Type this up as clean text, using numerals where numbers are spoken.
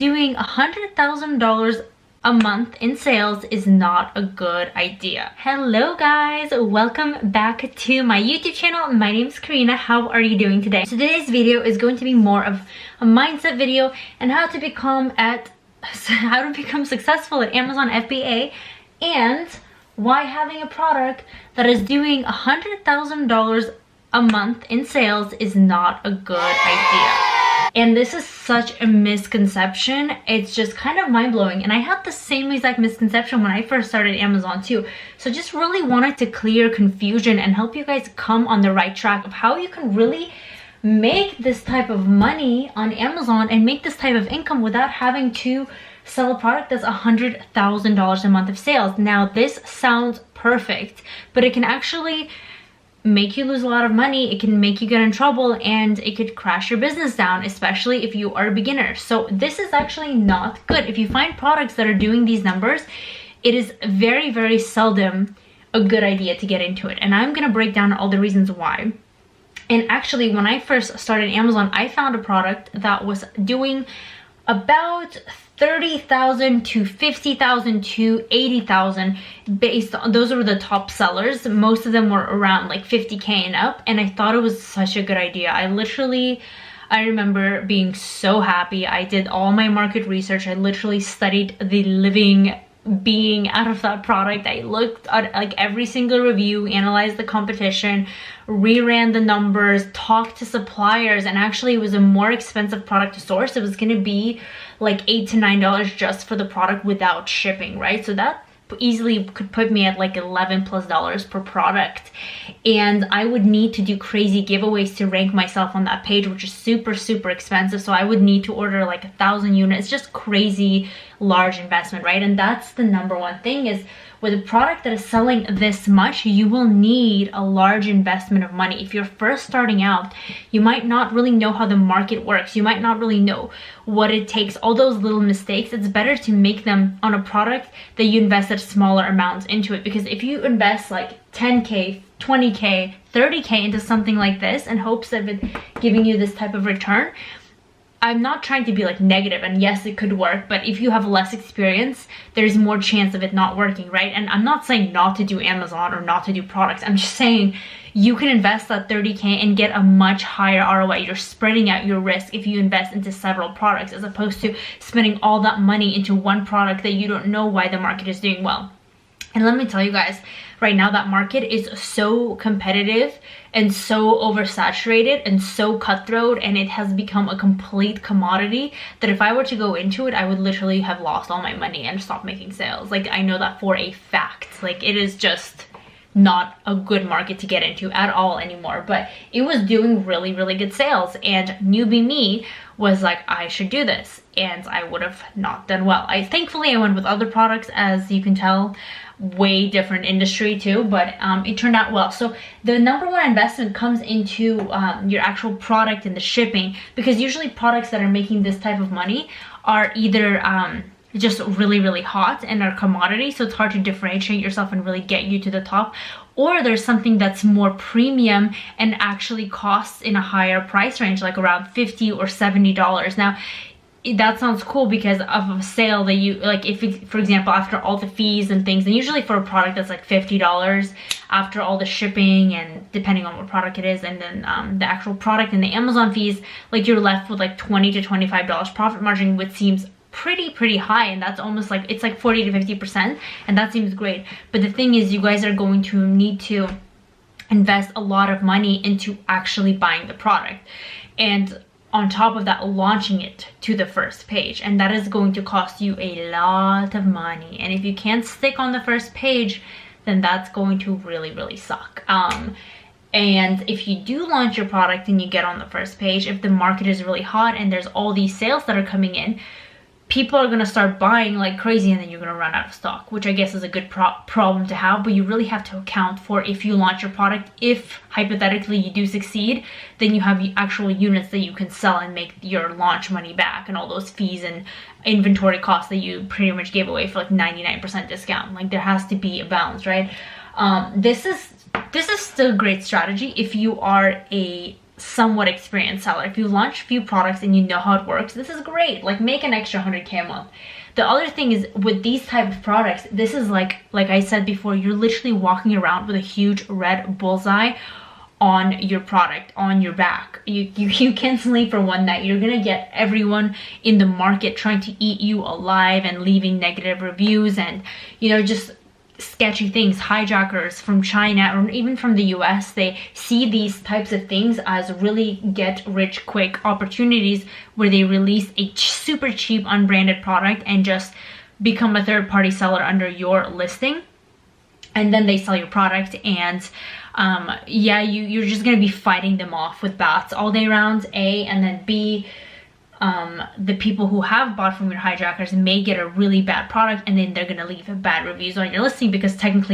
doing $100,000 a month in sales is not a good idea. Hello guys, welcome back to my YouTube channel. My name is Karina. How are you doing today? So today's video is going to be more of a mindset video and how to become successful at Amazon FBA, and why having a product that is doing $100,000 a month in sales is not a good idea. And this is such a misconception. It's just kind of mind-blowing. And I had the same exact misconception when I first started Amazon too. So just really wanted to clear confusion and help you guys come on the right track of how you can really make this type of money on Amazon and make this type of income without having to sell a product that's $100,000 a month of sales. Now this sounds perfect, but it can actually make you lose a lot of money. It can make you get in trouble, and it could crash your business down, especially if you are a beginner. So this is actually not good. If you find products that are doing these numbers, it is very, very seldom a good idea to get into it. And I'm gonna break down all the reasons why. And actually, when I first started Amazon, I found a product that was doing about 30,000 to 50,000 to 80,000 based on, those were the top sellers. Most of them were around like 50K and up, and I thought it was such a good idea. I remember being so happy. I did all my market research. I literally studied the living being out of that product. I looked at like every single review, analyzed the competition, reran the numbers, talked to suppliers, and actually it was a more expensive product to source. It was going to be like $8 to $9 just for the product without shipping, right? So that easily could put me at like $11+ per product, and I would need to do crazy giveaways to rank myself on that page, which is super expensive. So I would need to order like 1,000 units, just crazy large investment, right? And that's the number one thing, is with a product that is selling this much, you will need a large investment of money. If you're first starting out, you might not really know how the market works. You might not really know what it takes. All those little mistakes, it's better to make them on a product that you invested smaller amounts into it. Because if you invest like 10K, 20K, 30K into something like this in hopes of it giving you this type of return, I'm not trying to be like negative, and yes, it could work, but if you have less experience, there's more chance of it not working, right? And I'm not saying not to do Amazon or not to do products. I'm just saying you can invest that 30K and get a much higher ROI. You're spreading out your risk if you invest into several products, as opposed to spending all that money into one product that you don't know why the market is doing well. And let me tell you guys, right now that market is so competitive and so oversaturated and so cutthroat, and it has become a complete commodity that if I were to go into it, I would literally have lost all my money and stop making sales. Like, I know that for a fact. Like, it is just not a good market to get into at all anymore. But it was doing really good sales, and newbie me was like, I should do this, and I would have not done well. Thankfully I went with other products, as you can tell, way different industry too, but it turned out well. So the number one investment comes into your actual product and the shipping, because usually products that are making this type of money are either just really hot and are commodity, so it's hard to differentiate yourself and really get you to the top, or there's something that's more premium and actually costs in a higher price range, like around $50 or $70. Now that sounds cool because of a sale that you like. If it, for example, after all the fees and things, and usually for a product that's like $50 after all the shipping and depending on what product it is, and then the actual product and the Amazon fees, like you're left with like $20 to $25 profit margin, which seems pretty high. And that's almost like, it's like 40 to 50%, and that seems great. But the thing is, you guys are going to need to invest a lot of money into actually buying the product, and on top of that, launching it to the first page, and that is going to cost you a lot of money. And if you can't stick on the first page, then that's going to really suck. And if you do launch your product and you get on the first page, if the market is really hot and there's all these sales that are coming in, people are going to start buying like crazy, and then you're going to run out of stock, which I guess is a good problem to have. But you really have to account for, if you launch your product, if hypothetically you do succeed, then you have actual units that you can sell and make your launch money back, and all those fees and inventory costs that you pretty much gave away for like 99% discount. Like, there has to be a balance, right? This is still a great strategy if you are a somewhat experienced seller. If you launch a few products and you know how it works, this is great. Like, make an extra 100K a month. The other thing is with these type of products, this is like I said before, you're literally walking around with a huge red bullseye on your product, on your back. You can't sleep for one night. You're gonna get everyone in the market trying to eat you alive and leaving negative reviews and, you know, just sketchy things. Hijackers from China or even from the US, they see these types of things as really get rich quick opportunities where they release a super cheap unbranded product and just become a third-party seller under your listing, and then they sell your product. And yeah, you're just gonna be fighting them off with bats all day round, A, and then B, the people who have bought from your hijackers may get a really bad product and then they're gonna leave bad reviews on your listing because technically